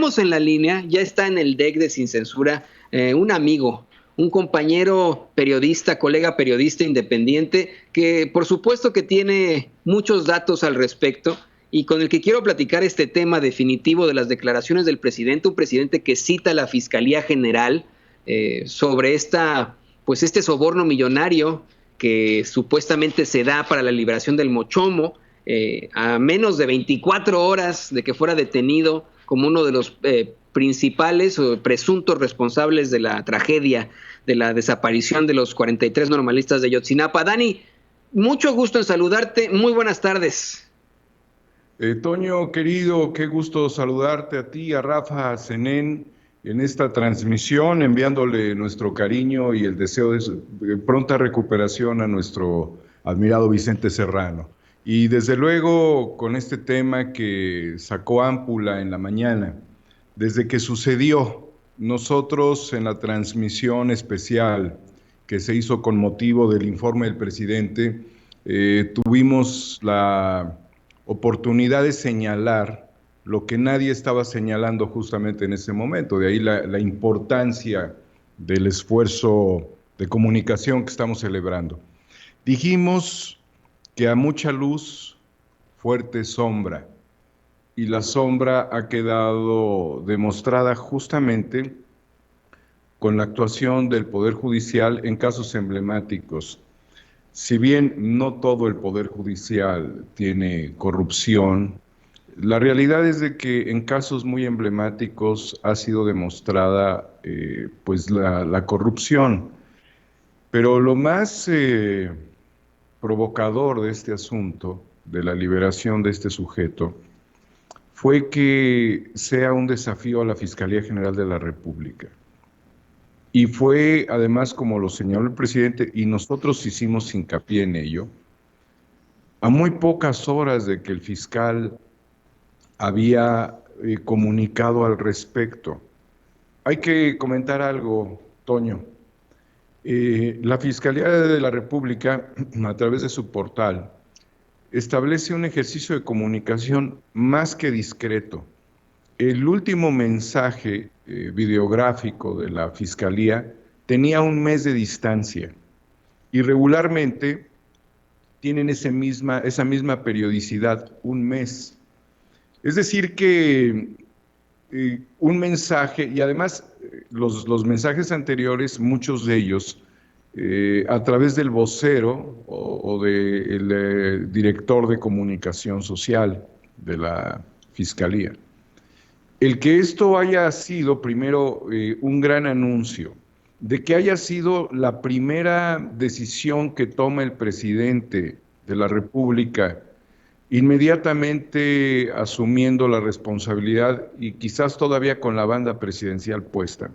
Tenemos en la línea, ya está en el deck de Sin Censura, un amigo, un compañero periodista, colega periodista independiente, que por supuesto que tiene muchos datos al respecto y con el que quiero platicar este tema definitivo de las declaraciones del presidente, un presidente que cita a la Fiscalía General sobre este soborno millonario que supuestamente se da para la liberación del Mochomo, a menos de 24 horas de que fuera detenido como uno de los principales o presuntos responsables de la tragedia de la desaparición de los 43 normalistas de Ayotzinapa. Dani, mucho gusto en saludarte, muy buenas tardes. Toño, querido, qué gusto saludarte a ti, a Rafa, a Zenén, en esta transmisión, enviándole nuestro cariño y el deseo de pronta recuperación a nuestro admirado Vicente Serrano. Y desde luego con este tema que sacó ámpula en la mañana, desde que sucedió, nosotros en la transmisión especial que se hizo con motivo del informe del presidente, tuvimos la oportunidad de señalar lo que nadie estaba señalando justamente en ese momento. De ahí la importancia del esfuerzo de comunicación que estamos celebrando. Dijimos que a mucha luz, fuerte sombra, y la sombra ha quedado demostrada justamente con la actuación del Poder Judicial en casos emblemáticos. Si bien no todo el Poder Judicial tiene corrupción, la realidad es de que en casos muy emblemáticos ha sido demostrada la corrupción. Pero lo más provocador de este asunto, de la liberación de este sujeto, fue que sea un desafío a la Fiscalía General de la República. Y fue, además, como lo señaló el presidente, y nosotros hicimos hincapié en ello, a muy pocas horas de que el fiscal había comunicado al respecto. Hay que comentar algo, Toño. La Fiscalía de la República, a través de su portal, establece un ejercicio de comunicación más que discreto. El último mensaje videográfico de la Fiscalía tenía un mes de distancia y regularmente tienen esa misma periodicidad, un mes. Es decir que un mensaje, y además los mensajes anteriores, muchos de ellos, a través del vocero o del director de comunicación social de la Fiscalía. El que esto haya sido primero un gran anuncio, de que haya sido la primera decisión que toma el presidente de la República, inmediatamente asumiendo la responsabilidad y quizás todavía con la banda presidencial puesta.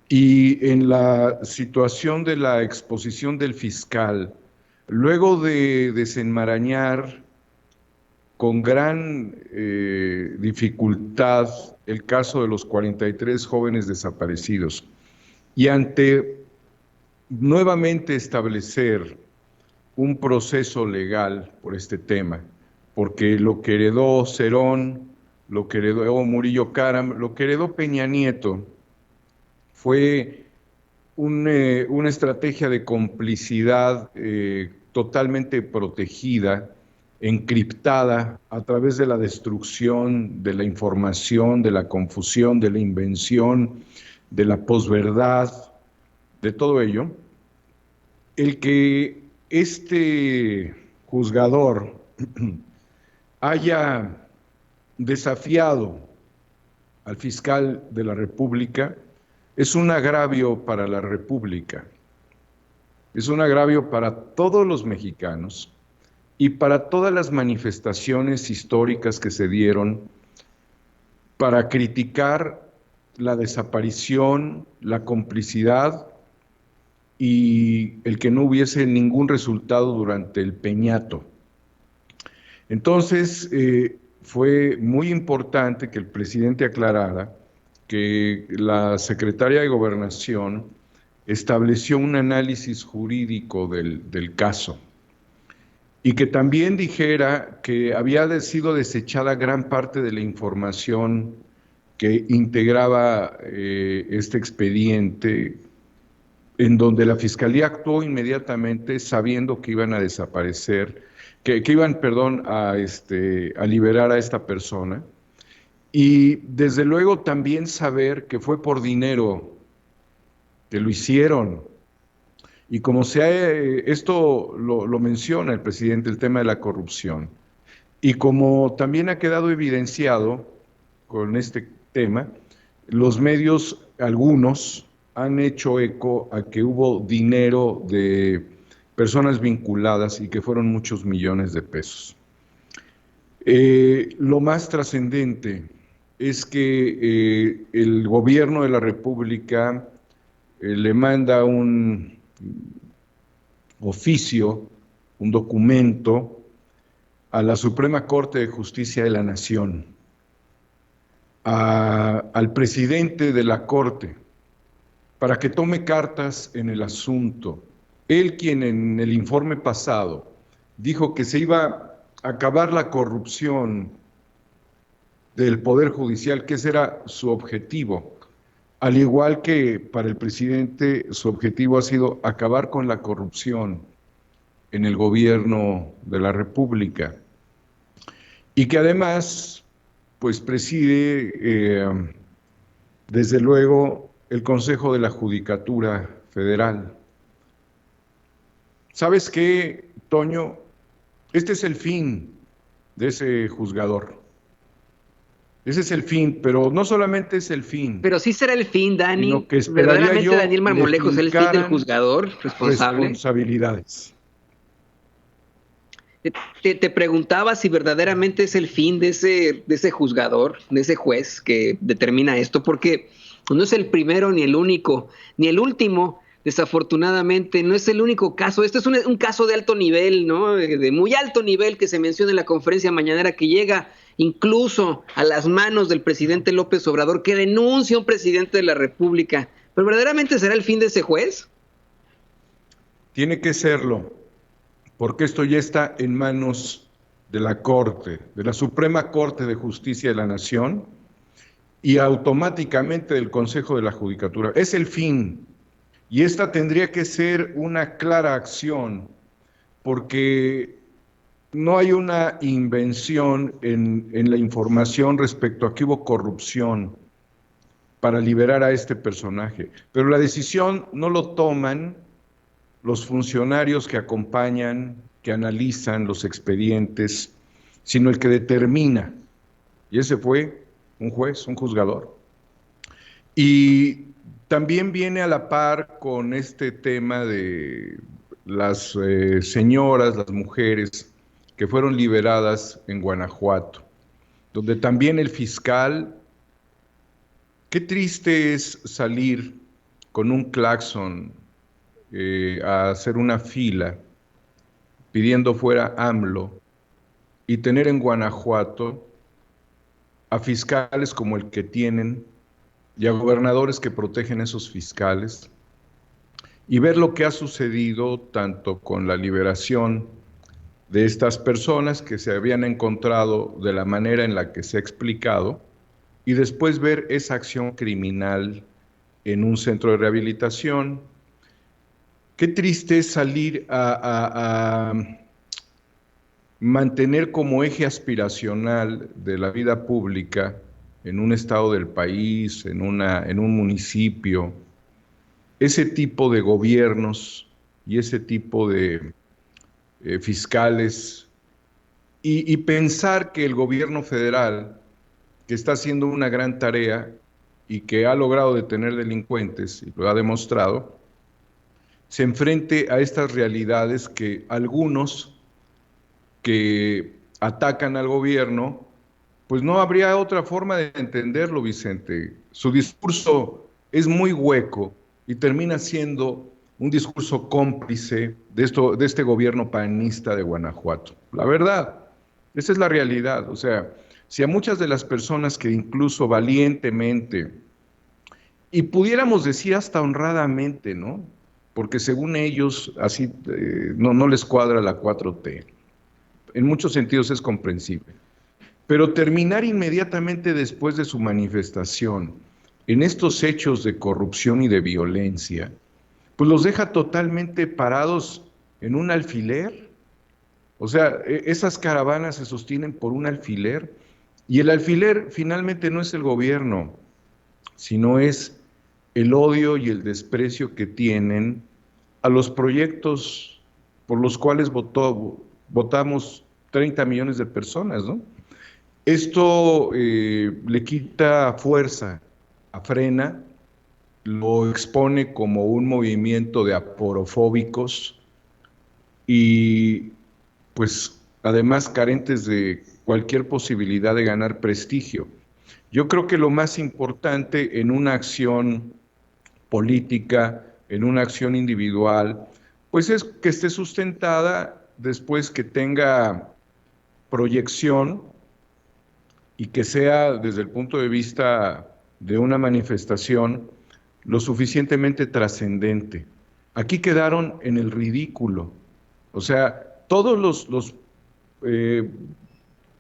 Y en la situación de la exposición del fiscal, luego de desenmarañar con gran dificultad el caso de los 43 jóvenes desaparecidos y ante nuevamente establecer un proceso legal por este tema, porque lo que heredó Cerón, lo que heredó Murillo Karam, lo que heredó Peña Nieto fue una estrategia de complicidad totalmente protegida, encriptada a través de la destrucción de la información, de la confusión, de la invención, de la posverdad, de todo ello. El que este juzgador haya desafiado al fiscal de la República es un agravio para la República, es un agravio para todos los mexicanos y para todas las manifestaciones históricas que se dieron para criticar la desaparición, la complicidad y el que no hubiese ningún resultado durante el peñato. Entonces, fue muy importante que el presidente aclarara que la secretaria de Gobernación estableció un análisis jurídico del caso y que también dijera que había sido desechada gran parte de la información que integraba este expediente, en donde la Fiscalía actuó inmediatamente sabiendo que iban a desaparecer, que iban, perdón, a liberar a esta persona. Y desde luego también saber que fue por dinero, que lo hicieron. Y como esto lo menciona el presidente, el tema de la corrupción. Y como también ha quedado evidenciado con este tema, los medios, algunos, han hecho eco a que hubo dinero de personas vinculadas y que fueron muchos millones de pesos. Lo más trascendente es que el gobierno de la República le manda un oficio, un documento a la Suprema Corte de Justicia de la Nación, al presidente de la Corte, para que tome cartas en el asunto. Él, quien en el informe pasado dijo que se iba a acabar la corrupción del Poder Judicial, que ese era su objetivo, al igual que para el presidente su objetivo ha sido acabar con la corrupción en el gobierno de la República, y que además pues preside desde luego el Consejo de la Judicatura Federal. ¿Sabes qué, Toño? Este es el fin de ese juzgador. Ese es el fin, pero no solamente es el fin. Pero sí será el fin, Dani. Sino que ¿Verdaderamente Daniel Marmolejo es el fin del juzgador responsable? Responsabilidades. Te preguntaba si verdaderamente es el fin de ese juzgador, de ese juez que determina esto, porque no es el primero ni el único, ni el último, desafortunadamente, no es el único caso. Este es un caso de alto nivel, ¿no? De muy alto nivel que se menciona en la conferencia mañanera, que llega incluso a las manos del presidente López Obrador, que denuncia a un presidente de la República. ¿Pero verdaderamente será el fin de ese juez? Tiene que serlo, porque esto ya está en manos de la Corte, de la Suprema Corte de Justicia de la Nación, y automáticamente del Consejo de la Judicatura. Es el fin, y esta tendría que ser una clara acción, porque no hay una invención en la información respecto a que hubo corrupción para liberar a este personaje, pero la decisión no lo toman los funcionarios que acompañan, que analizan los expedientes, sino el que determina, y ese fue un juez, un juzgador. Y también viene a la par con este tema de las señoras, las mujeres que fueron liberadas en Guanajuato, donde también el fiscal, qué triste es salir con un claxon a hacer una fila pidiendo fuera AMLO y tener en Guanajuato a fiscales como el que tienen y a gobernadores que protegen a esos fiscales, y ver lo que ha sucedido tanto con la liberación de estas personas que se habían encontrado de la manera en la que se ha explicado, y después ver esa acción criminal en un centro de rehabilitación. Qué triste es salir a mantener como eje aspiracional de la vida pública en un estado del país, en un municipio, ese tipo de gobiernos y ese tipo de fiscales, y pensar que el gobierno federal, que está haciendo una gran tarea y que ha logrado detener delincuentes, y lo ha demostrado, se enfrente a estas realidades que algunos que atacan al gobierno, pues no habría otra forma de entenderlo, Vicente. Su discurso es muy hueco y termina siendo un discurso cómplice de este gobierno panista de Guanajuato. La verdad, esa es la realidad. O sea, si a muchas de las personas que incluso valientemente, y pudiéramos decir hasta honradamente, ¿no? Porque según ellos, así no les cuadra la 4T. En muchos sentidos es comprensible. pero terminar inmediatamente después de su manifestación en estos hechos de corrupción y de violencia, pues los deja totalmente parados en un alfiler. O sea, esas caravanas se sostienen por un alfiler, y el alfiler finalmente no es el gobierno, sino es el odio y el desprecio que tienen a los proyectos por los cuales votamos 30 millones de personas, ¿no? Esto le quita fuerza a Frena, lo expone como un movimiento de aporofóbicos y pues además carentes de cualquier posibilidad de ganar prestigio. Yo creo que lo más importante en una acción política, en una acción individual, pues es que esté sustentada, después que tenga proyección y que sea desde el punto de vista de una manifestación lo suficientemente trascendente. Aquí quedaron en el ridículo. O sea, todos los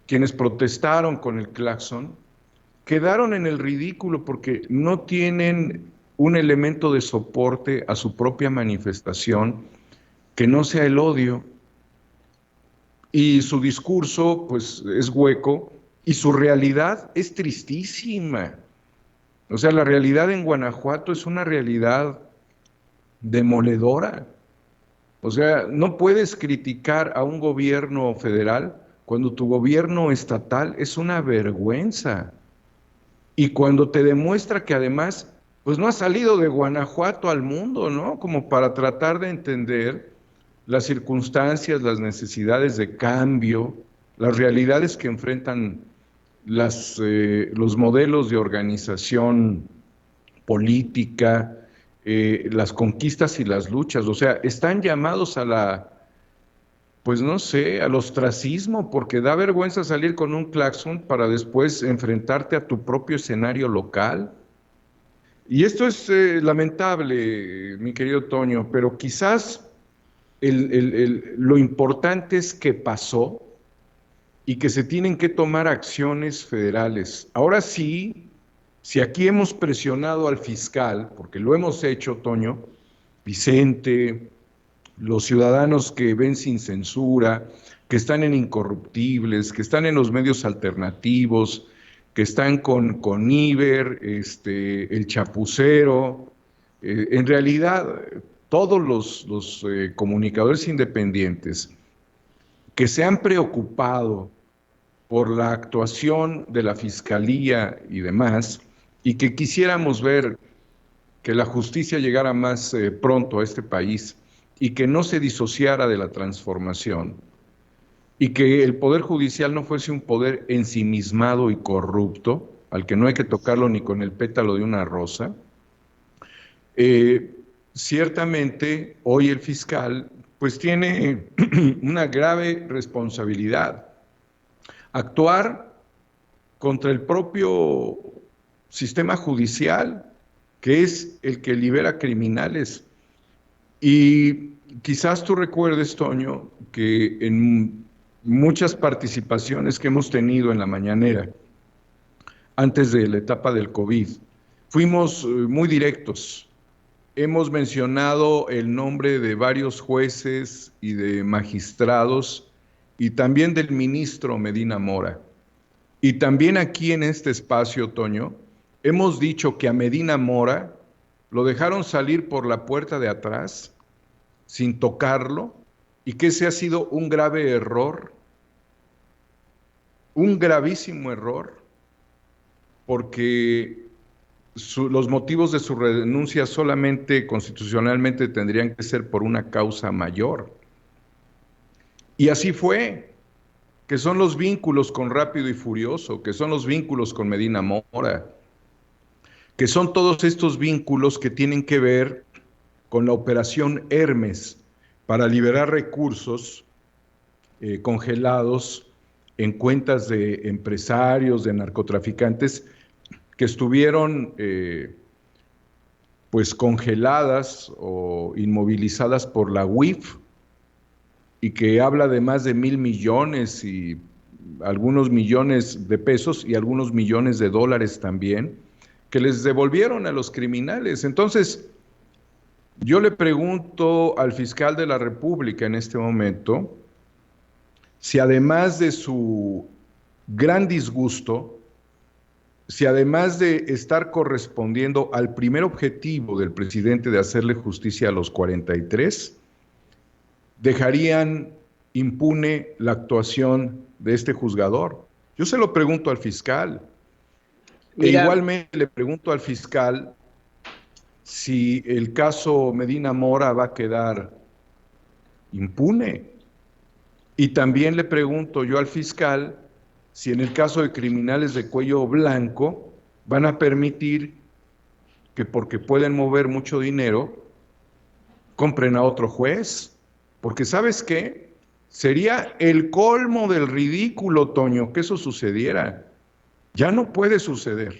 quienes protestaron con el claxon quedaron en el ridículo porque no tienen un elemento de soporte a su propia manifestación que no sea el odio. Y su discurso, pues, es hueco y su realidad es tristísima. O sea, la realidad en Guanajuato es una realidad demoledora. O sea, no puedes criticar a un gobierno federal cuando tu gobierno estatal es una vergüenza. Y cuando te demuestra que además, pues no ha salido de Guanajuato al mundo, ¿no? Como para tratar de entender las circunstancias, las necesidades de cambio, las realidades que enfrentan los modelos de organización política, las conquistas y las luchas. O sea, están llamados pues no sé, al ostracismo, porque da vergüenza salir con un claxon para después enfrentarte a tu propio escenario local. Y esto es lamentable, mi querido Toño, pero quizás lo importante es que pasó y que se tienen que tomar acciones federales. Ahora sí, si aquí hemos presionado al fiscal, porque lo hemos hecho, Toño, Vicente, los ciudadanos que ven sin censura, que están en Incorruptibles, que están en los medios alternativos, que están con Iber, el Chapucero, en realidad todos los comunicadores independientes que se han preocupado por la actuación de la Fiscalía y demás, y que quisiéramos ver que la justicia llegara más pronto a este país y que no se disociara de la transformación, y que el Poder Judicial no fuese un poder ensimismado y corrupto, al que no hay que tocarlo ni con el pétalo de una rosa. Ciertamente, hoy el fiscal pues tiene una grave responsabilidad. Actuar contra el propio sistema judicial, que es el que libera criminales. Y quizás tú recuerdes, Toño, que en muchas participaciones que hemos tenido en la mañanera, antes de la etapa del COVID, fuimos muy directos. Hemos mencionado el nombre de varios jueces y de magistrados y también del ministro Medina Mora. Y también aquí en este espacio, Toño, hemos dicho que a Medina Mora lo dejaron salir por la puerta de atrás sin tocarlo, y que ese ha sido un grave error, un gravísimo error, porque los motivos de su renuncia solamente constitucionalmente tendrían que ser por una causa mayor. Y así fue, que son los vínculos con Rápido y Furioso, que son los vínculos con Medina Mora, que son todos estos vínculos que tienen que ver con la operación Hermes para liberar recursos congelados en cuentas de empresarios, de narcotraficantes, que estuvieron pues congeladas o inmovilizadas por la UIF, y que habla de más de 1,000 millones y algunos millones de pesos y algunos millones de dólares también, que les devolvieron a los criminales. Entonces, yo le pregunto al fiscal de la República en este momento si además de su gran disgusto, si además de estar correspondiendo al primer objetivo del presidente de hacerle justicia a los 43, dejarían impune la actuación de este juzgador. Yo se lo pregunto al fiscal. Mira, Igualmente le pregunto al fiscal si el caso Medina Mora va a quedar impune. Y también le pregunto yo al fiscal si en el caso de criminales de cuello blanco van a permitir que, porque pueden mover mucho dinero, compren a otro juez. Porque ¿sabes qué? Sería el colmo del ridículo, Toño, que eso sucediera. Ya no puede suceder.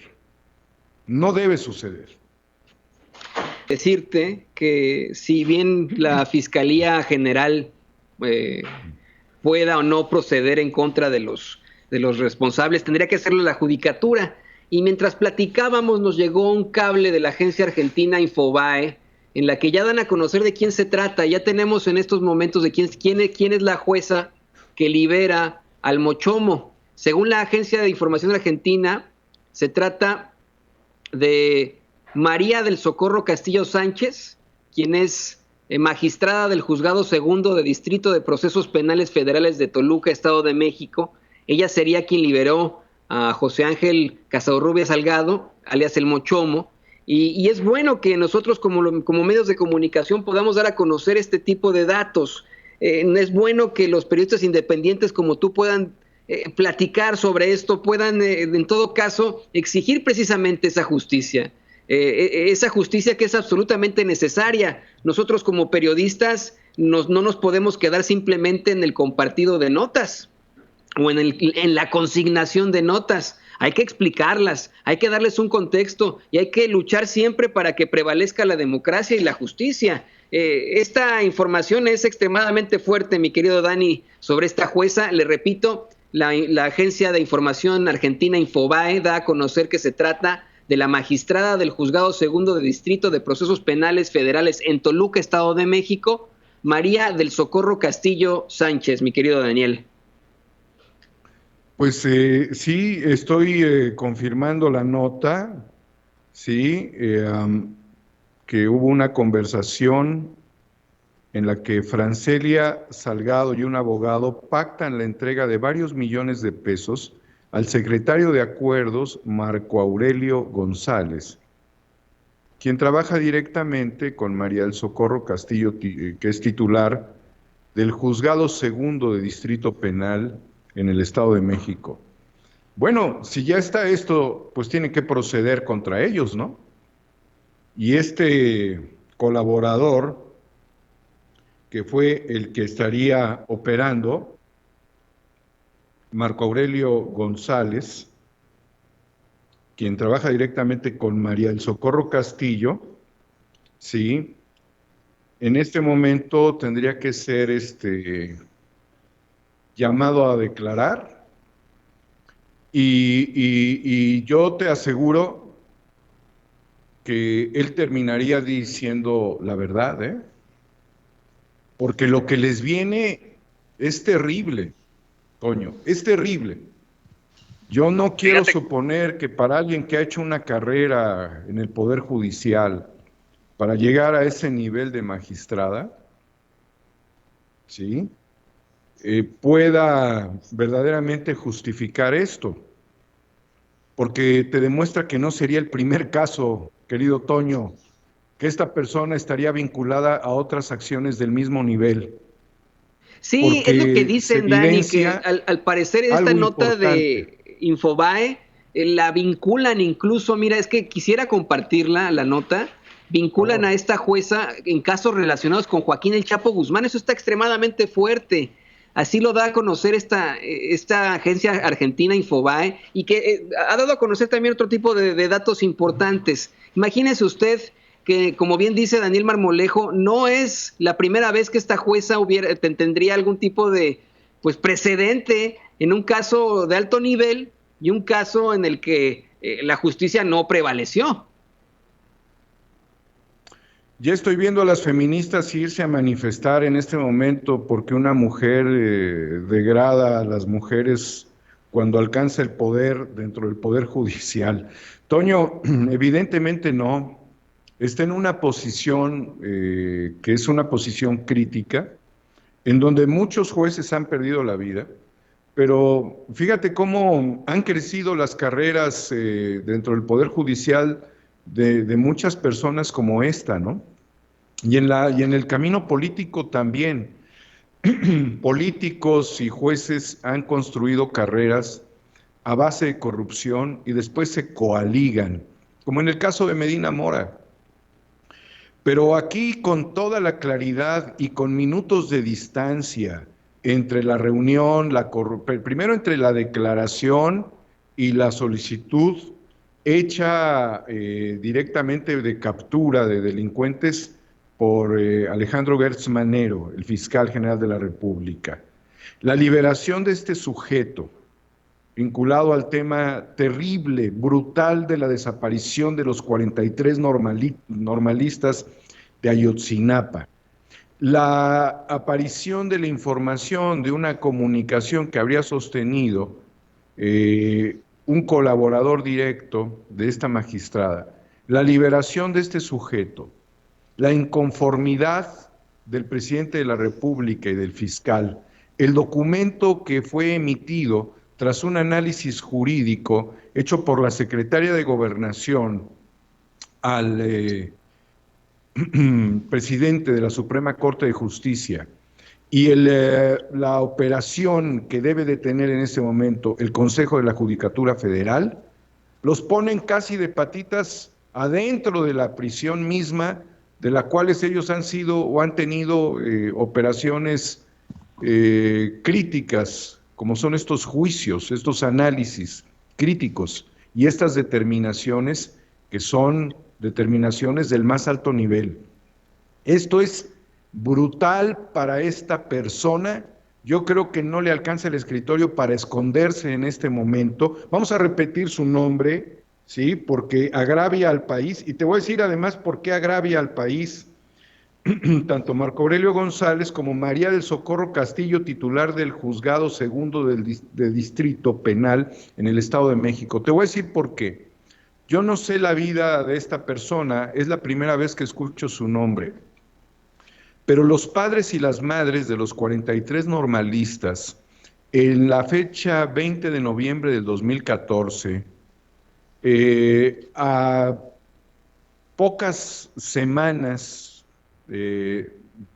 No debe suceder. decirte que si bien la Fiscalía General pueda o no proceder en contra de los responsables, tendría que hacerlo la judicatura. Y mientras platicábamos nos llegó un cable de la agencia argentina Infobae, en la que ya dan a conocer de quién se trata. Ya tenemos en estos momentos de quién es la jueza que libera al Mochomo. Según la agencia de información argentina, se trata de María del Socorro Castillo Sánchez, quien es magistrada del Juzgado Segundo de Distrito de Procesos Penales Federales de Toluca, Estado de México. Ella sería quien liberó a José Ángel Casaurrubia Salgado, alias el Mochomo, y es bueno que nosotros como medios de comunicación podamos dar a conocer este tipo de datos. Es bueno que los periodistas independientes como tú puedan platicar sobre esto, puedan en todo caso exigir precisamente esa justicia que es absolutamente necesaria. Nosotros como periodistas no nos podemos quedar simplemente en el compartido de notas o en la consignación de notas. Hay que explicarlas, hay que darles un contexto y hay que luchar siempre para que prevalezca la democracia y la justicia. Esta información es extremadamente fuerte, mi querido Dani, sobre esta jueza. Le repito, la agencia de información argentina Infobae da a conocer que se trata de la magistrada del Juzgado Segundo de Distrito de Procesos Penales Federales en Toluca, Estado de México, María del Socorro Castillo Sánchez, mi querido Daniel. Pues sí, estoy confirmando la nota, sí, que hubo una conversación en la que Francelia Salgado y un abogado pactan la entrega de varios millones de pesos al secretario de Acuerdos, Marco Aurelio González, quien trabaja directamente con María del Socorro Castillo, que es titular del Juzgado Segundo de Distrito Penal en el Estado de México. Bueno, si ya está esto, pues tiene que proceder contra ellos, ¿no? Y este colaborador, que fue el que estaría operando, Marco Aurelio González, quien trabaja directamente con María del Socorro Castillo, sí, en este momento tendría que ser llamado a declarar, y yo te aseguro que él terminaría diciendo la verdad, ¿eh? Porque lo que les viene es terrible, Toño, es terrible. Yo no quiero suponer que para alguien que ha hecho una carrera en el Poder Judicial, para llegar a ese nivel de magistrada, ¿sí?, pueda verdaderamente justificar esto, porque te demuestra que no sería el primer caso, querido Toño, que esta persona estaría vinculada a otras acciones del mismo nivel. Sí, es lo que dicen, Dani, que al parecer esta nota de Infobae la vinculan incluso, mira, es que quisiera compartirla, la nota, vinculan a esta jueza en casos relacionados con Joaquín El Chapo Guzmán. Eso está extremadamente fuerte. Así lo da a conocer esta agencia argentina Infobae, y que ha dado a conocer también otro tipo de datos importantes. Imagínese usted que, como bien dice Daniel Marmolejo, no es la primera vez que esta jueza tendría algún tipo de pues precedente en un caso de alto nivel y un caso en el que la justicia no prevaleció. Ya estoy viendo a las feministas irse a manifestar en este momento porque una mujer degrada a las mujeres cuando alcanza el poder dentro del poder judicial. Toño, evidentemente no. Está en una posición que es una posición crítica, en donde muchos jueces han perdido la vida, pero fíjate cómo han crecido las carreras dentro del poder judicial de muchas personas como esta, ¿no? Y en el camino político también. Políticos y jueces han construido carreras a base de corrupción y después se coaligan, como en el caso de Medina Mora. Pero aquí con toda la claridad y con minutos de distancia entre la reunión, primero entre la declaración y la solicitud hecha directamente de captura de delincuentes por Alejandro Gertz Manero, el fiscal general de la República. La liberación de este sujeto, vinculado al tema terrible, brutal de la desaparición de los 43 normalistas de Ayotzinapa. La aparición de la información de una comunicación que habría sostenido un colaborador directo de esta magistrada, la liberación de este sujeto, la inconformidad del presidente de la República y del fiscal, el documento que fue emitido tras un análisis jurídico hecho por la secretaria de Gobernación al presidente de la Suprema Corte de Justicia y la operación que debe de tener en ese momento el Consejo de la Judicatura Federal, los ponen casi de patitas adentro de la prisión misma, de la cuales ellos han sido o han tenido operaciones críticas, como son estos juicios, estos análisis críticos y estas determinaciones que son determinaciones del más alto nivel. Esto es brutal para esta persona. Yo creo que no le alcanza el escritorio para esconderse en este momento. Vamos a repetir su nombre, ¿sí? Porque agravia al país, y te voy a decir además por qué agravia al país. Tanto Marco Aurelio González como María del Socorro Castillo, titular del Juzgado Segundo de Distrito Penal en el Estado de México. Te voy a decir por qué. Yo no sé la vida de esta persona, es la primera vez que escucho su nombre, pero los padres y las madres de los 43 normalistas, en la fecha 20 de noviembre del 2014, a pocas semanas,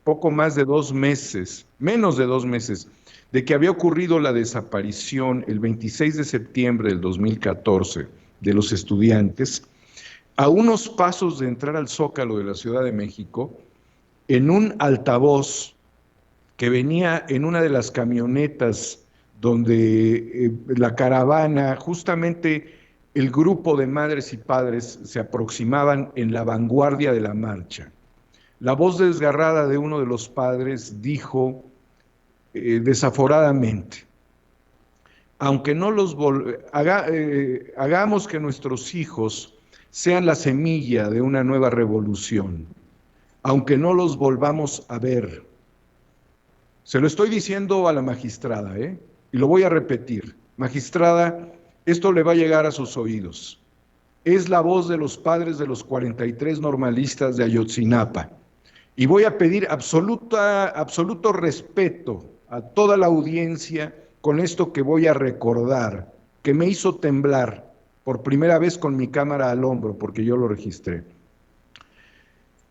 poco más de 2 meses, menos de 2 meses, de que había ocurrido la desaparición el 26 de septiembre del 2014 de los estudiantes, a unos pasos de entrar al Zócalo de la Ciudad de México, en un altavoz que venía en una de las camionetas donde la caravana, justamente el grupo de madres y padres se aproximaban en la vanguardia de la marcha. La voz desgarrada de uno de los padres dijo desaforadamente: aunque no hagamos que nuestros hijos sean la semilla de una nueva revolución, aunque no los volvamos a ver. Se lo estoy diciendo a la magistrada, y lo voy a repetir. Magistrada, esto le va a llegar a sus oídos. Es la voz de los padres de los 43 normalistas de Ayotzinapa. Y voy a pedir absoluto respeto a toda la audiencia con esto que voy a recordar, que me hizo temblar por primera vez con mi cámara al hombro, porque yo lo registré.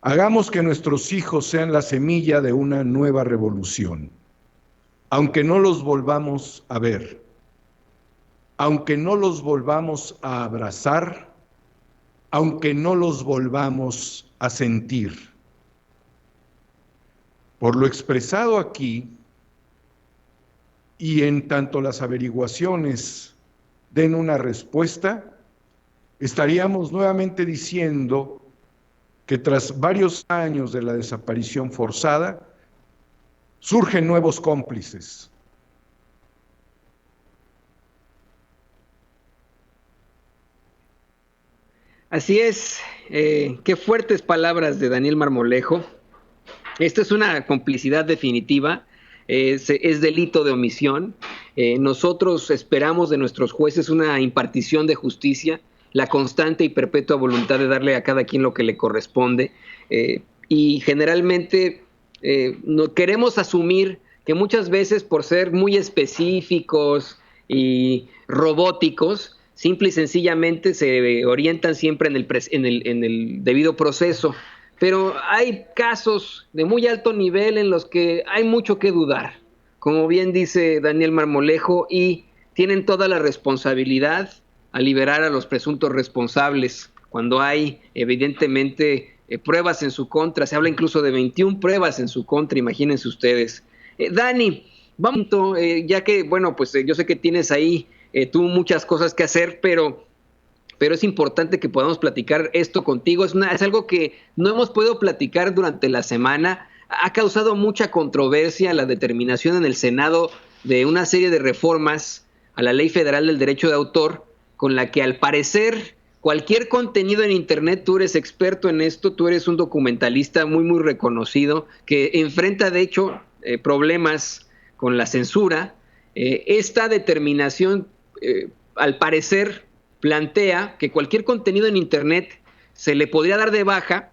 Hagamos que nuestros hijos sean la semilla de una nueva revolución, aunque no los volvamos a ver, aunque no los volvamos a abrazar, aunque no los volvamos a sentir. Por lo expresado aquí, y en tanto las averiguaciones den una respuesta, estaríamos nuevamente diciendo que tras varios años de la desaparición forzada, surgen nuevos cómplices, Así es, qué fuertes palabras de Daniel Marmolejo. Esto es una complicidad definitiva, es delito de omisión. Nosotros esperamos de nuestros jueces una impartición de justicia, la constante y perpetua voluntad de darle a cada quien lo que le corresponde. Y generalmente no queremos asumir que muchas veces por ser muy específicos y robóticos, simple y sencillamente se orientan siempre en el debido proceso. Pero hay casos de muy alto nivel en los que hay mucho que dudar, como bien dice Daniel Marmolejo, y tienen toda la responsabilidad a liberar a los presuntos responsables cuando hay evidentemente pruebas en su contra. Se habla incluso de 21 pruebas en su contra, imagínense ustedes. Dani, vamos, ya que, bueno, pues yo sé que tienes ahí tú muchas cosas que hacer, pero es importante que podamos platicar esto contigo. Es algo que no hemos podido platicar durante la semana. Ha causado mucha controversia la determinación en el Senado de una serie de reformas a la Ley Federal del Derecho de Autor, con la que al parecer cualquier contenido en Internet, tú eres experto en esto, tú eres un documentalista muy, muy reconocido, que enfrenta de hecho problemas con la censura. Esta determinación, al parecer, plantea que cualquier contenido en Internet se le podría dar de baja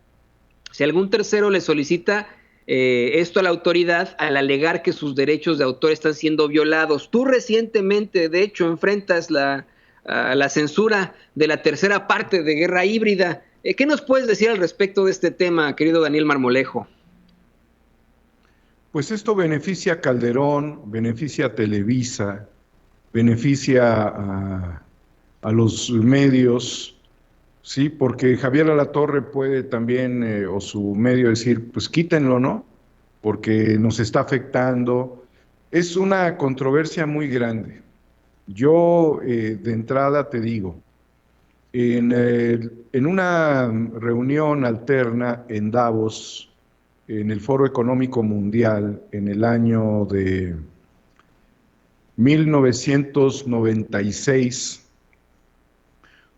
si algún tercero le solicita esto a la autoridad al alegar que sus derechos de autor están siendo violados. Tú recientemente, de hecho, enfrentas la censura de la tercera parte de Guerra Híbrida. ¿Qué nos puedes decir al respecto de este tema, querido Daniel Marmolejo? Pues esto beneficia a Calderón, beneficia a Televisa, beneficia a los medios, sí, porque Javier Alatorre puede también, o su medio, decir, pues quítenlo, ¿no? Porque nos está afectando. Es una controversia muy grande. Yo, de entrada, te digo, en una reunión alterna en Davos, en el Foro Económico Mundial, en el año de 1996,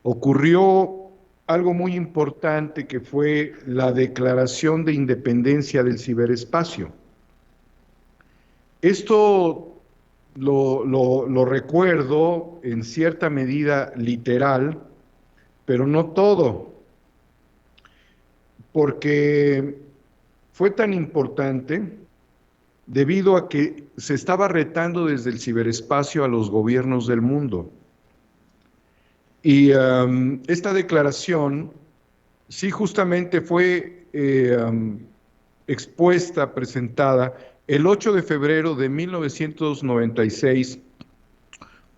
ocurrió algo muy importante, que fue la Declaración de Independencia del Ciberespacio. Esto lo recuerdo en cierta medida literal, pero no todo, porque fue tan importante debido a que se estaba retando desde el ciberespacio a los gobiernos del mundo. Y esta declaración sí justamente fue expuesta, presentada el 8 de febrero de 1996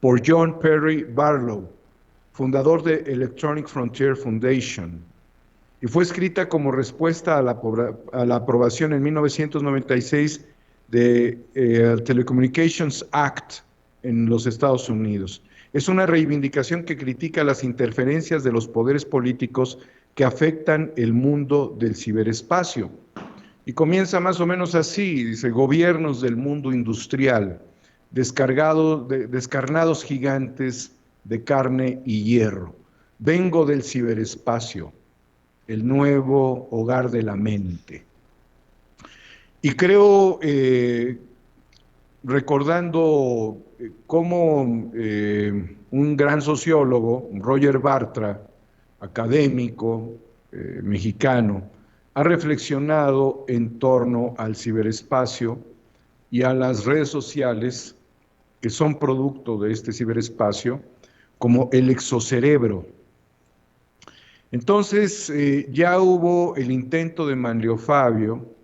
por John Perry Barlow, fundador de Electronic Frontier Foundation, y fue escrita como respuesta a la aprobación en 1996 de Telecommunications Act en los Estados Unidos. Es una reivindicación que critica las interferencias de los poderes políticos que afectan el mundo del ciberespacio. Y comienza más o menos así, dice: gobiernos del mundo industrial, descarnados gigantes de carne y hierro. Vengo del ciberespacio, el nuevo hogar de la mente. Y creo, recordando cómo un gran sociólogo, Roger Bartra, académico mexicano, ha reflexionado en torno al ciberespacio y a las redes sociales que son producto de este ciberespacio, como el exocerebro. Entonces, ya hubo el intento de Manlio Fabio,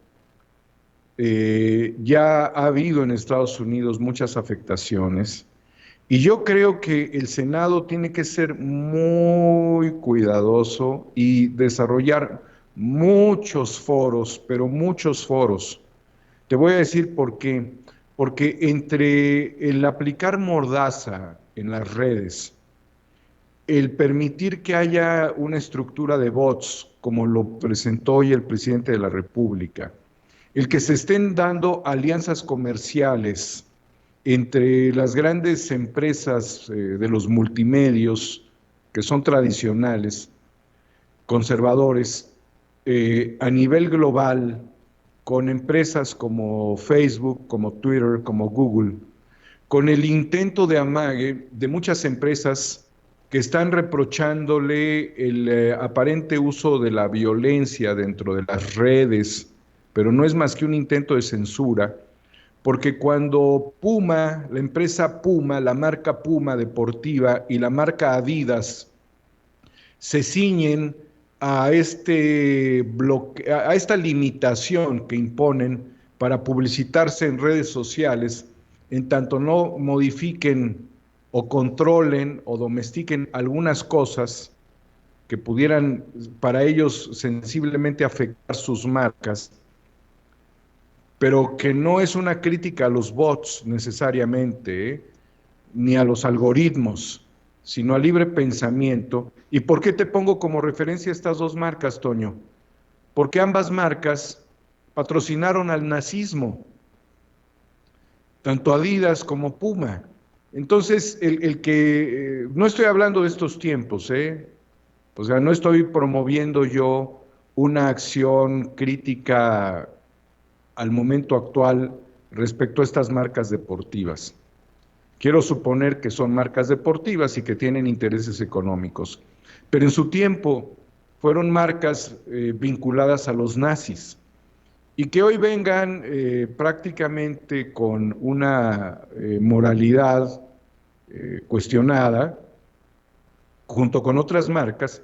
ya ha habido en Estados Unidos muchas afectaciones, y yo creo que el Senado tiene que ser muy cuidadoso y desarrollar muchos foros, pero muchos foros. Te voy a decir por qué. Porque entre el aplicar mordaza en las redes, el permitir que haya una estructura de bots, como lo presentó hoy el presidente de la República, el que se estén dando alianzas comerciales entre las grandes empresas de los multimedios, que son tradicionales, conservadores a nivel global, con empresas como Facebook, como Twitter, como Google, con el intento de amague de muchas empresas que están reprochándole el aparente uso de la violencia dentro de las redes, pero no es más que un intento de censura, porque cuando Puma, la empresa Puma, la marca Puma deportiva y la marca Adidas se ciñen a a esta limitación que imponen para publicitarse en redes sociales, en tanto no modifiquen o controlen o domestiquen algunas cosas que pudieran para ellos sensiblemente afectar sus marcas, pero que no es una crítica a los bots necesariamente, ni a los algoritmos, sino al libre pensamiento. ¿Y por qué te pongo como referencia estas dos marcas, Toño? Porque ambas marcas patrocinaron al nazismo, tanto Adidas como Puma. Entonces, no estoy hablando de estos tiempos, o sea, no estoy promoviendo yo una acción crítica al momento actual respecto a estas marcas deportivas. Quiero suponer que son marcas deportivas y que tienen intereses económicos, pero en su tiempo fueron marcas vinculadas a los nazis y que hoy vengan prácticamente con una moralidad cuestionada, junto con otras marcas,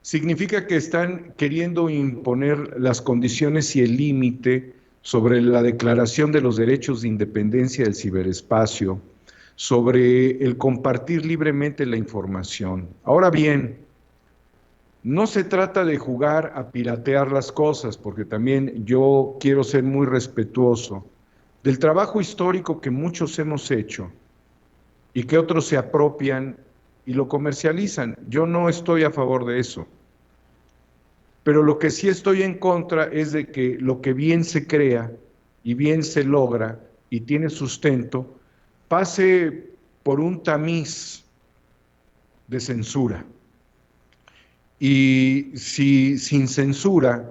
significa que están queriendo imponer las condiciones y el límite sobre la Declaración de los Derechos de Independencia del Ciberespacio, sobre el compartir libremente la información. Ahora bien, no se trata de jugar a piratear las cosas, porque también yo quiero ser muy respetuoso del trabajo histórico que muchos hemos hecho y que otros se apropian y lo comercializan. Yo no estoy a favor de eso. Pero lo que sí estoy en contra es de que lo que bien se crea y bien se logra y tiene sustento, pase por un tamiz de censura. Y si sin censura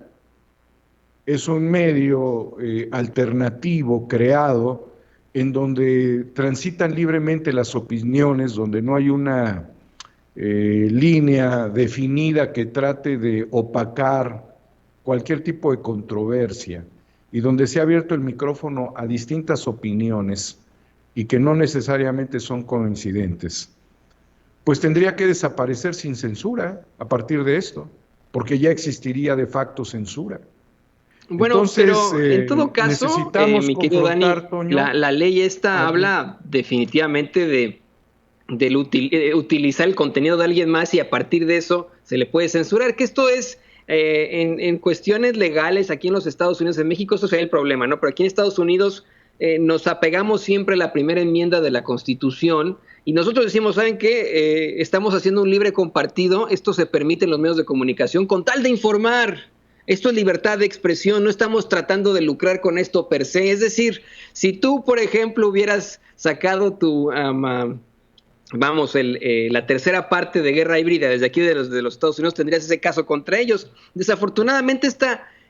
es un medio alternativo creado en donde transitan libremente las opiniones, donde no hay una línea definida que trate de opacar cualquier tipo de controversia y donde se ha abierto el micrófono a distintas opiniones y que no necesariamente son coincidentes, pues tendría que desaparecer sin censura a partir de esto, porque ya existiría de facto censura. Bueno, entonces, pero en todo caso, necesitamos mi querido Dani, Toño, la ley esta habla definitivamente de utilizar el contenido de alguien más y a partir de eso se le puede censurar, que esto es en cuestiones legales aquí en los Estados Unidos, en México eso sería el problema, ¿no? Pero aquí en Estados Unidos nos apegamos siempre a la primera enmienda de la Constitución y nosotros decimos, ¿saben qué? Estamos haciendo un libre compartido, esto se permite en los medios de comunicación con tal de informar. Esto es libertad de expresión, no estamos tratando de lucrar con esto per se. Es decir, si tú, por ejemplo, hubieras sacado tu, la tercera parte de guerra híbrida desde aquí de los Estados Unidos, tendrías ese caso contra ellos. Desafortunadamente,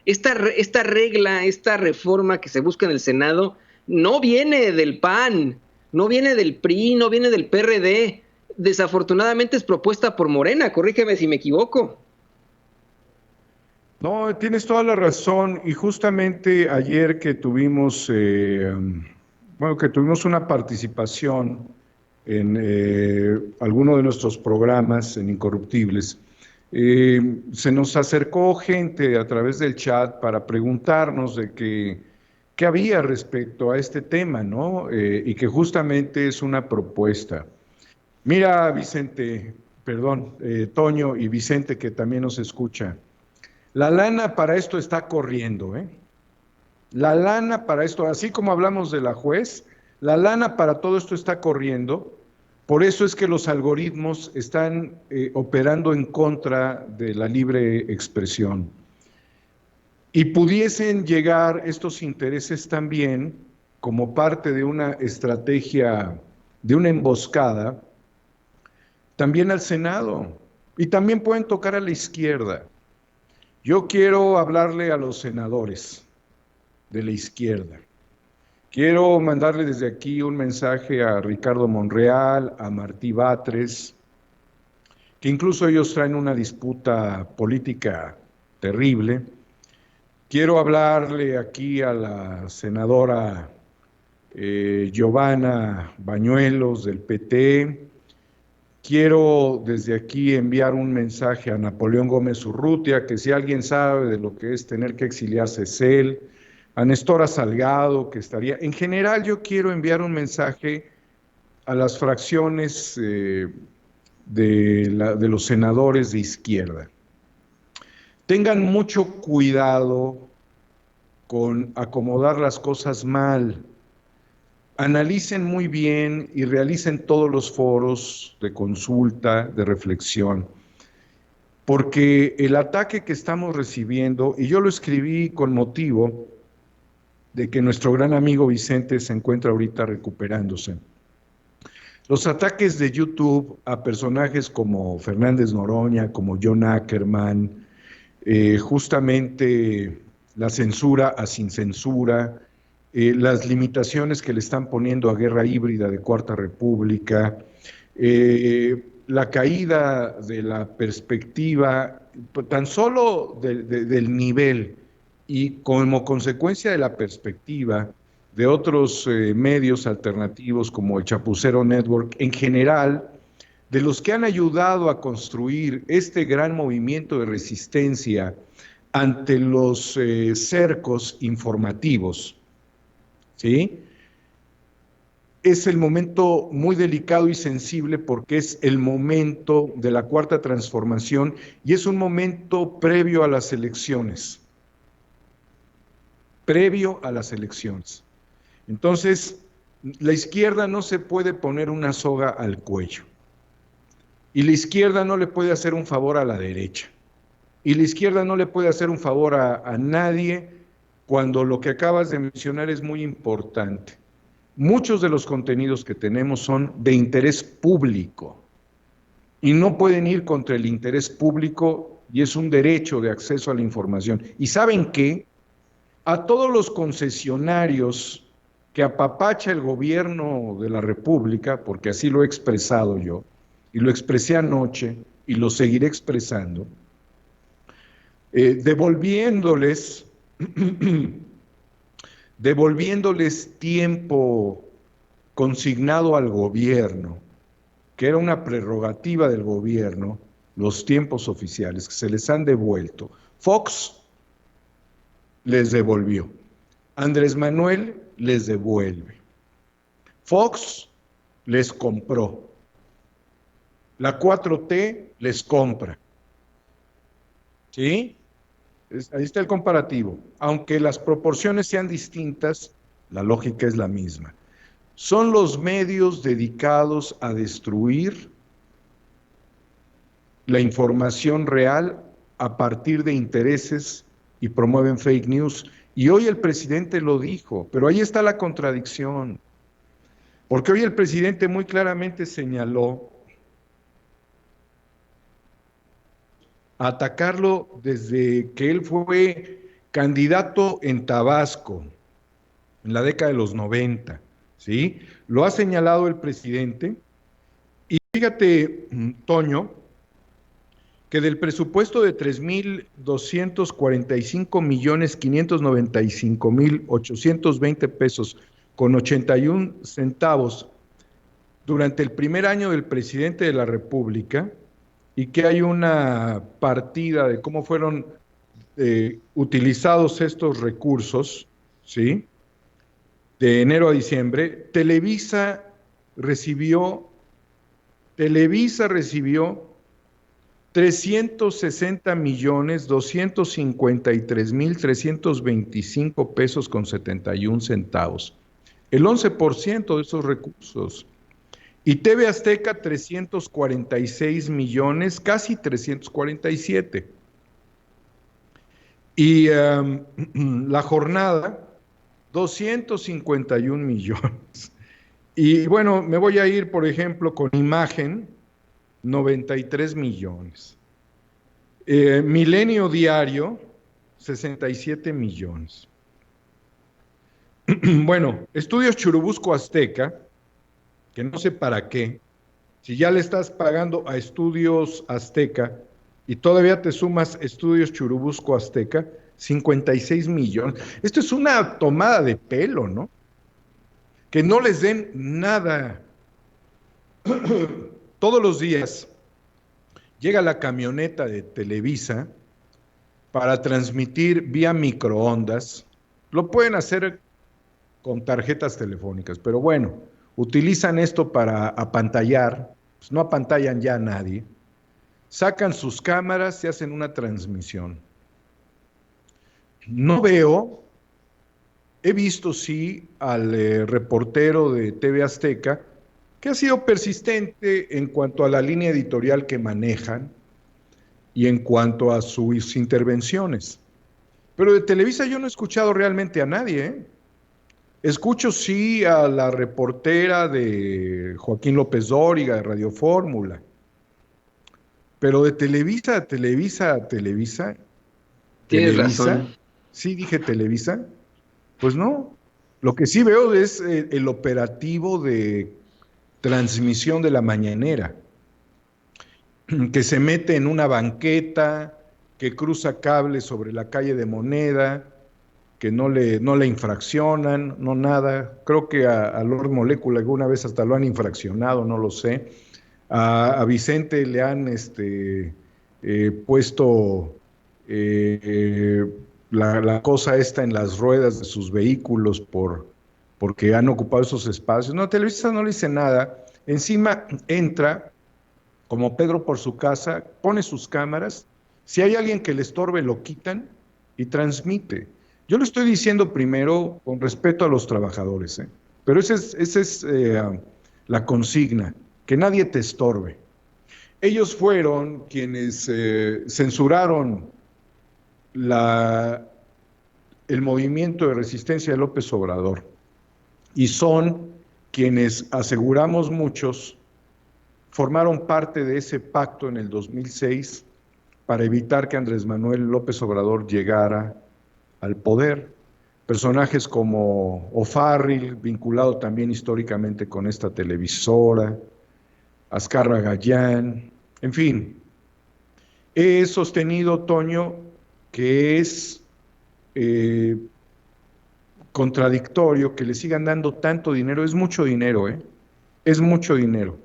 esta regla, esta reforma que se busca en el Senado, no viene del PAN, no viene del PRI, no viene del PRD. Desafortunadamente es propuesta por Morena, corrígeme si me equivoco. No, tienes toda la razón y justamente ayer que tuvimos, una participación en alguno de nuestros programas en Incorruptibles, se nos acercó gente a través del chat para preguntarnos de qué había respecto a este tema, ¿no? Y que justamente es una propuesta. Mira, Toño y Vicente, que también nos escucha. La lana para esto está corriendo, ¿eh? La lana para esto, así como hablamos de la juez, la lana para todo esto está corriendo. Por eso es que los algoritmos están operando en contra de la libre expresión. Y pudiesen llegar estos intereses también como parte de una estrategia, de una emboscada, también al Senado. Y también pueden tocar a la izquierda. Yo quiero hablarle a los senadores de la izquierda. Quiero mandarle desde aquí un mensaje a Ricardo Monreal, a Martí Batres, que incluso ellos traen una disputa política terrible. Quiero hablarle aquí a la senadora Giovanna Bañuelos del PT. Quiero desde aquí enviar un mensaje a Napoleón Gómez Urrutia, que si alguien sabe de lo que es tener que exiliarse es él, a Nestora Salgado, que estaría... En general yo quiero enviar un mensaje a las fracciones de los senadores de izquierda. Tengan mucho cuidado con acomodar las cosas mal. Analicen muy bien y realicen todos los foros de consulta, de reflexión, porque el ataque que estamos recibiendo, y yo lo escribí con motivo de que nuestro gran amigo Vicente se encuentra ahorita recuperándose. Los ataques de YouTube a personajes como Fernández Noroña, como John Ackerman, justamente la censura a sin censura, las limitaciones que le están poniendo a Guerra Híbrida de Cuarta República, la caída de la perspectiva, tan solo del nivel y como consecuencia de la perspectiva de otros medios alternativos como el Chapucero Network, en general, de los que han ayudado a construir este gran movimiento de resistencia ante los cercos informativos, ¿sí? Es el momento muy delicado y sensible porque es el momento de la Cuarta Transformación y es un momento previo a las elecciones. Previo a las elecciones. Entonces, la izquierda no se puede poner una soga al cuello. Y la izquierda no le puede hacer un favor a la derecha. Y la izquierda no le puede hacer un favor a nadie cuando lo que acabas de mencionar es muy importante. Muchos de los contenidos que tenemos son de interés público y no pueden ir contra el interés público y es un derecho de acceso a la información. ¿Y saben qué? A todos los concesionarios que apapacha el gobierno de la República, porque así lo he expresado yo, y lo expresé anoche y lo seguiré expresando, devolviéndoles tiempo consignado al gobierno, que era una prerrogativa del gobierno, los tiempos oficiales que se les han devuelto. Fox les devolvió. Andrés Manuel les devuelve. Fox les compró. La 4T les compra. ¿Sí? Ahí está el comparativo. Aunque las proporciones sean distintas, la lógica es la misma. Son los medios dedicados a destruir la información real a partir de intereses y promueven fake news. Y hoy el presidente lo dijo, pero ahí está la contradicción. Porque hoy el presidente muy claramente señaló atacarlo desde que él fue candidato en Tabasco, en la década de los 90, ¿sí? Lo ha señalado el presidente. Y fíjate, Toño, que del presupuesto de 3,245,595,820 pesos con 81 centavos durante el primer año del presidente de la República, y que hay una partida de cómo fueron utilizados estos recursos, ¿sí? De enero a diciembre, Televisa recibió 360,253,325 pesos con 71 centavos. El 11% de esos recursos. Y TV Azteca 346 millones, casi 347. Y La Jornada 251 millones. Y bueno, me voy a ir, por ejemplo, con Imagen, 93 millones. Milenio Diario, 67 millones. Bueno, Estudios Churubusco Azteca, que no sé para qué, si ya le estás pagando a Estudios Azteca y todavía te sumas Estudios Churubusco Azteca, 56 millones. Esto es una tomada de pelo, ¿no? Que no les den nada. Todos los días llega la camioneta de Televisa para transmitir vía microondas. Lo pueden hacer con tarjetas telefónicas, pero bueno, utilizan esto para apantallar, pues no apantallan ya a nadie, sacan sus cámaras y hacen una transmisión. No veo, he visto sí al reportero de TV Azteca, que ha sido persistente en cuanto a la línea editorial que manejan y en cuanto a sus intervenciones. Pero de Televisa yo no he escuchado realmente a nadie, ¿eh? Escucho sí a la reportera de Joaquín López Dóriga de Radio Fórmula, pero de Televisa, Tienes Televisa, razón. sí dije Televisa, pues no. Lo que sí veo es el operativo de transmisión de la mañanera, que se mete en una banqueta, que cruza cables sobre la calle de Moneda, que no le infraccionan, no nada. Creo que a Lord Molecula alguna vez hasta lo han infraccionado, no lo sé. A Vicente le han puesto la cosa esta en las ruedas de sus vehículos porque han ocupado esos espacios. No, Televisa no le dice nada. Encima entra, como Pedro por su casa, pone sus cámaras. Si hay alguien que le estorbe, lo quitan y transmite. Yo lo estoy diciendo primero con respeto a los trabajadores, ¿eh? Pero esa es la consigna, que nadie te estorbe. Ellos fueron quienes censuraron el movimiento de resistencia de López Obrador y son quienes, aseguramos muchos, formaron parte de ese pacto en el 2006 para evitar que Andrés Manuel López Obrador llegara al poder. Personajes como O'Farrill, vinculado también históricamente con esta televisora, Azcarra Gallán, en fin. He sostenido, Toño, que es contradictorio que le sigan dando tanto dinero, es mucho dinero, es mucho dinero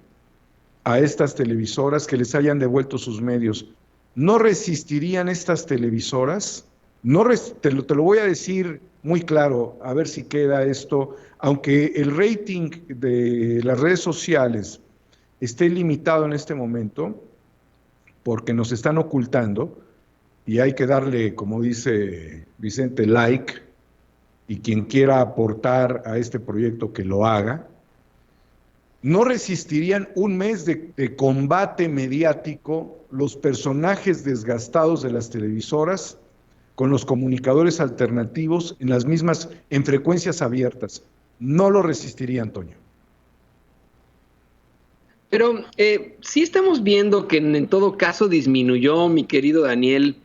a estas televisoras, que les hayan devuelto sus medios. ¿No resistirían estas televisoras? No te lo voy a decir muy claro, a ver si queda esto, aunque el rating de las redes sociales esté limitado en este momento, porque nos están ocultando, y hay que darle, como dice Vicente, like, y quien quiera aportar a este proyecto que lo haga. ¿No resistirían un mes de combate mediático los personajes desgastados de las televisoras con los comunicadores alternativos en frecuencias abiertas? No lo resistirían, Antonio. Pero sí estamos viendo que en todo caso disminuyó, mi querido Daniel,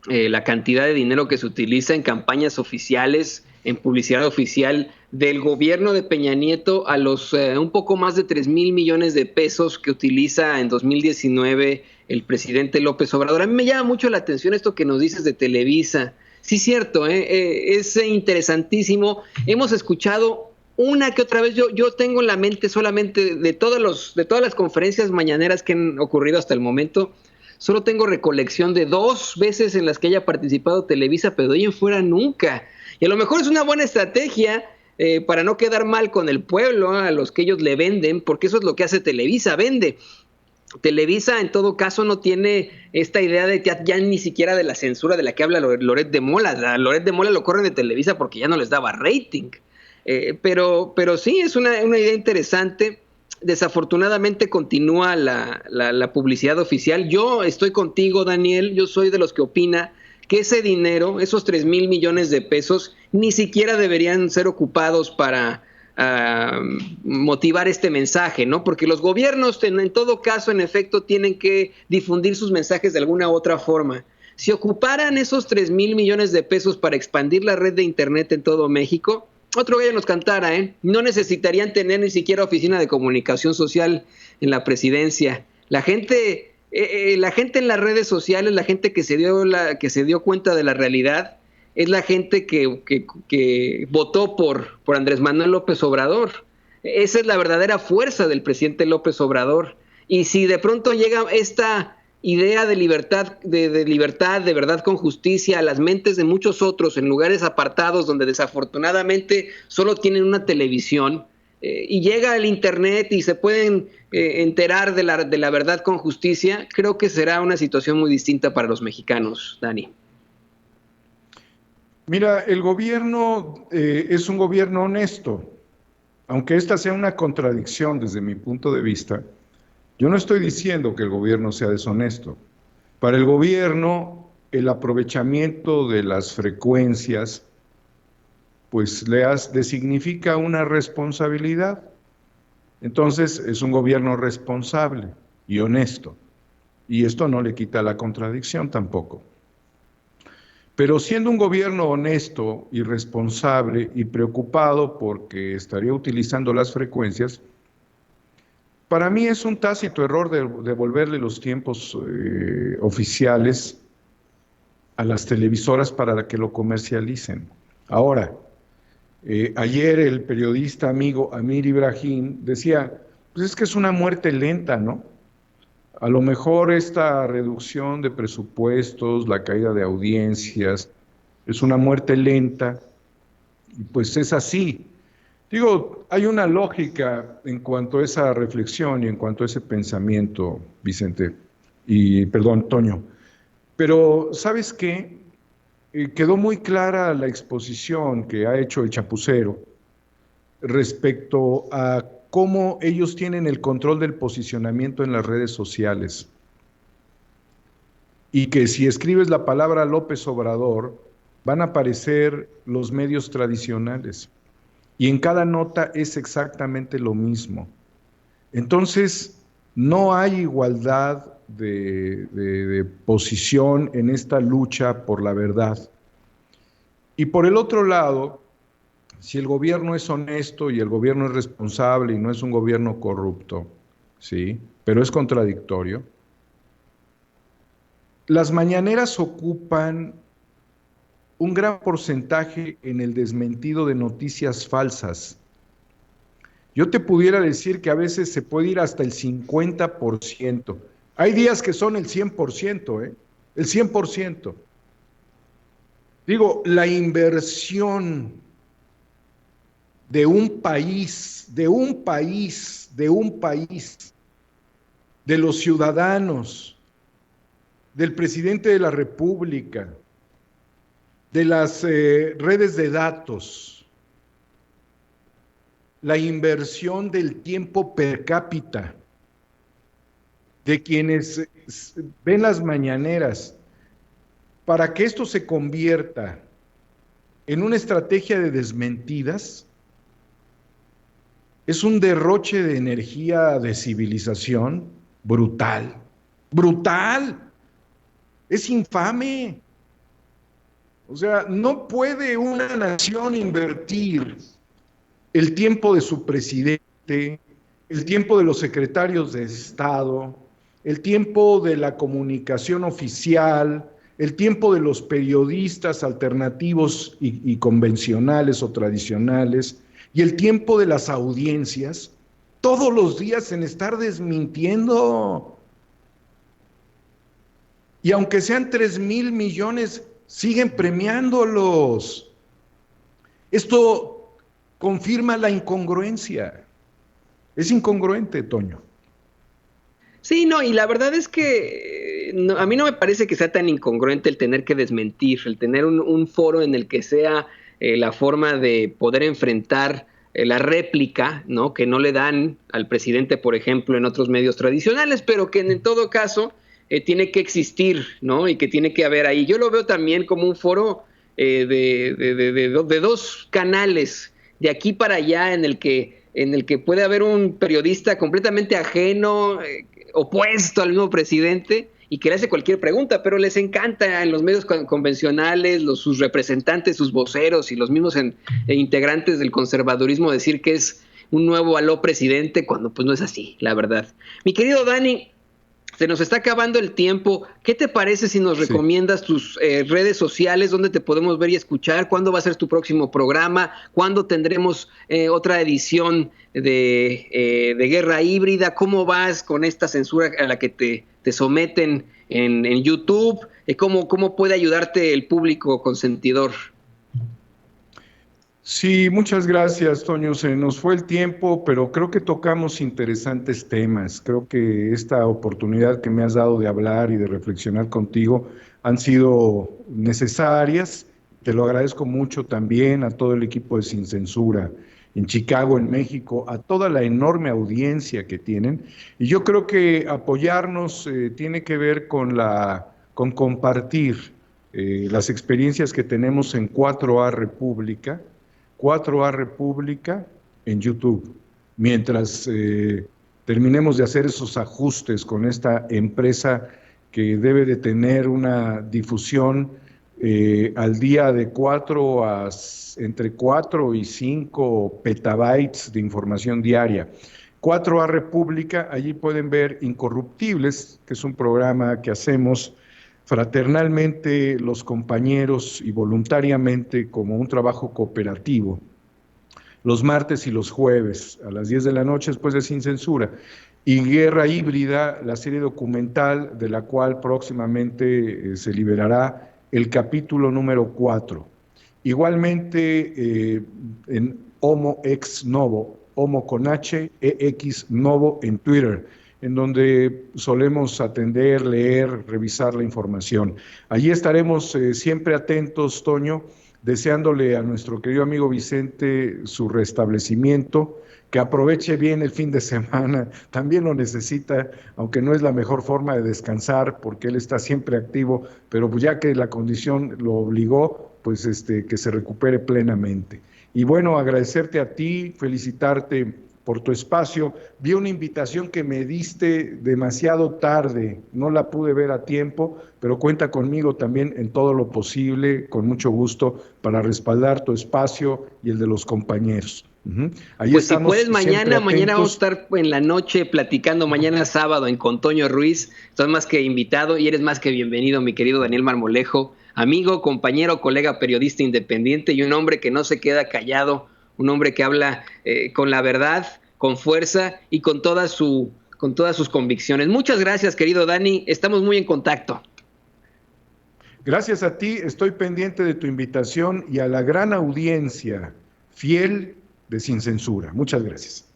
la cantidad de dinero que se utiliza en campañas oficiales, en publicidad oficial del gobierno de Peña Nieto a los un poco más de 3,000 millones de pesos que utiliza en 2019 el presidente López Obrador. A mí me llama mucho la atención esto que nos dices de Televisa. Sí, cierto, es interesantísimo. Hemos escuchado una que otra vez, yo tengo en la mente solamente de todas las conferencias mañaneras que han ocurrido hasta el momento, solo tengo recolección de 2 veces en las que haya participado Televisa, pero de ahí en fuera nunca. Y a lo mejor es una buena estrategia para no quedar mal con el pueblo, a los que ellos le venden, porque eso es lo que hace Televisa, vende. Televisa en todo caso no tiene esta idea de ya ni siquiera de la censura de la que habla Loret de Mola. A Loret de Mola lo corren de Televisa porque ya no les daba rating. Pero sí, es una idea interesante. Desafortunadamente continúa la publicidad oficial. Yo estoy contigo, Daniel, yo soy de los que opina que ese dinero, esos 3,000 millones de pesos, ni siquiera deberían ser ocupados para motivar este mensaje, ¿no? Porque los gobiernos, en todo caso, en efecto, tienen que difundir sus mensajes de alguna u otra forma. Si ocuparan esos 3,000 millones de pesos para expandir la red de Internet en todo México, otro gallo nos cantara, ¿eh? No necesitarían tener ni siquiera oficina de comunicación social en la presidencia. La gente en las redes sociales, la gente que se dio cuenta de la realidad, es la gente que votó por Andrés Manuel López Obrador. Esa es la verdadera fuerza del presidente López Obrador. Y si de pronto llega esta idea de libertad, de verdad con justicia a las mentes de muchos otros en lugares apartados donde desafortunadamente solo tienen una televisión, y llega el internet y se pueden enterar de la verdad con justicia, creo que será una situación muy distinta para los mexicanos, Dani. Mira, el gobierno es un gobierno honesto, aunque esta sea una contradicción desde mi punto de vista. Yo no estoy diciendo que el gobierno sea deshonesto. Para el gobierno, el aprovechamiento de las frecuencias, pues le significa una responsabilidad. Entonces, es un gobierno responsable y honesto. Y esto no le quita la contradicción tampoco. Pero siendo un gobierno honesto y responsable y preocupado porque estaría utilizando las frecuencias, para mí es un tácito error devolverle los tiempos oficiales a las televisoras para que lo comercialicen. Ahora, ayer el periodista amigo Amir Ibrahim decía, pues es que es una muerte lenta, ¿no? A lo mejor esta reducción de presupuestos, la caída de audiencias, es una muerte lenta, y pues es así. Digo, hay una lógica en cuanto a esa reflexión y en cuanto a ese pensamiento, Vicente, Toño. Pero, ¿sabes qué? Quedó muy clara la exposición que ha hecho el Chapucero respecto a cómo ellos tienen el control del posicionamiento en las redes sociales. Y que si escribes la palabra López Obrador, van a aparecer los medios tradicionales. Y en cada nota es exactamente lo mismo. Entonces, no hay igualdad de posición en esta lucha por la verdad. Y por el otro lado, si el gobierno es honesto y el gobierno es responsable y no es un gobierno corrupto, ¿sí? Pero es contradictorio, las mañaneras ocupan un gran porcentaje en el desmentido de noticias falsas. Yo te pudiera decir que a veces se puede ir hasta el 50%. Hay días que son el 100%, el 100%. Digo, la inversión de un país, de los ciudadanos, del presidente de la República, de las redes de datos, la inversión del tiempo per cápita, de quienes ven las mañaneras, para que esto se convierta en una estrategia de desmentidas, es un derroche de energía de civilización brutal, brutal, es infame. O sea, no puede una nación invertir el tiempo de su presidente, el tiempo de los secretarios de Estado, el tiempo de la comunicación oficial, el tiempo de los periodistas alternativos y convencionales o tradicionales, y el tiempo de las audiencias, todos los días en estar desmintiendo. Y aunque sean 3,000 millones, siguen premiándolos. Esto confirma la incongruencia. Es incongruente, Toño. Sí, no, y la verdad es que a mí no me parece que sea tan incongruente el tener que desmentir, el tener un foro en el que sea la forma de poder enfrentar la réplica, ¿no? Que no le dan al presidente, por ejemplo, en otros medios tradicionales, pero que en todo caso tiene que existir, ¿no? Y que tiene que haber ahí. Yo lo veo también como un foro de dos canales de aquí para allá en el que puede haber un periodista completamente ajeno, opuesto al mismo presidente, y que le hace cualquier pregunta, pero les encanta en los medios convencionales, sus representantes, sus voceros y los mismos integrantes del conservadurismo decir que es un nuevo aló presidente, cuando pues no es así, la verdad. Mi querido Dani, se nos está acabando el tiempo. ¿Qué te parece si nos recomiendas tus redes sociales, dónde te podemos ver y escuchar? ¿Cuándo va a ser tu próximo programa? ¿Cuándo tendremos otra edición de Guerra Híbrida? ¿Cómo vas con esta censura a la que te someten en YouTube? ¿Cómo puede ayudarte el público consentidor? Sí, muchas gracias, Toño. Se nos fue el tiempo, pero creo que tocamos interesantes temas. Creo que esta oportunidad que me has dado de hablar y de reflexionar contigo han sido necesarias. Te lo agradezco mucho también a todo el equipo de Sin Censura en Chicago, en México, a toda la enorme audiencia que tienen. Y yo creo que apoyarnos tiene que ver con compartir las experiencias que tenemos en 4A República, 4A República en YouTube. Mientras terminemos de hacer esos ajustes con esta empresa que debe de tener una difusión al día de entre 4 y 5 petabytes de información diaria. 4A República, allí pueden ver Incorruptibles, que es un programa que hacemos fraternalmente los compañeros y voluntariamente como un trabajo cooperativo, los martes y los jueves a las 10 de la noche después de Sin Censura. Y Guerra Híbrida, la serie documental de la cual próximamente se liberará el capítulo número 4. Igualmente en Homo Ex Novo, Homo con H, EX Novo en Twitter, en donde solemos atender, leer, revisar la información. Allí estaremos siempre atentos, Toño, deseándole a nuestro querido amigo Vicente su restablecimiento, que aproveche bien el fin de semana, también lo necesita, aunque no es la mejor forma de descansar, porque él está siempre activo, pero ya que la condición lo obligó, pues que se recupere plenamente. Y bueno, agradecerte a ti, felicitarte por tu espacio. Vi una invitación que me diste demasiado tarde, no la pude ver a tiempo, pero cuenta conmigo también en todo lo posible, con mucho gusto, para respaldar tu espacio y el de los compañeros. Ahí pues si puedes mañana vamos a estar en la noche platicando, mañana sábado Con Toño Ruiz. Estás más que invitado y eres más que bienvenido, mi querido Daniel Marmolejo, amigo, compañero, colega, periodista independiente y un hombre que no se queda callado, un hombre que habla con la verdad, con fuerza y con todas sus convicciones. Muchas gracias, querido Dani, estamos muy en contacto. Gracias a ti, estoy pendiente de tu invitación y a la gran audiencia fiel de Sin Censura. Muchas gracias.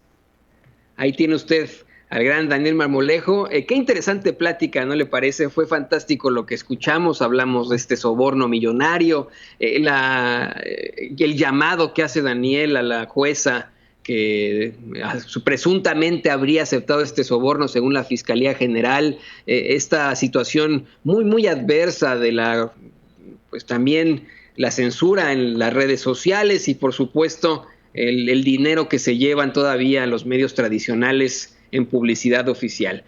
Ahí tiene usted al gran Daniel Marmolejo. Qué interesante plática, ¿no le parece? Fue fantástico lo que escuchamos, hablamos de este soborno millonario, el llamado que hace Daniel a la jueza que presuntamente habría aceptado este soborno según la Fiscalía General, esta situación muy, muy adversa de pues también la censura en las redes sociales y por supuesto el dinero que se llevan todavía los medios tradicionales en publicidad oficial.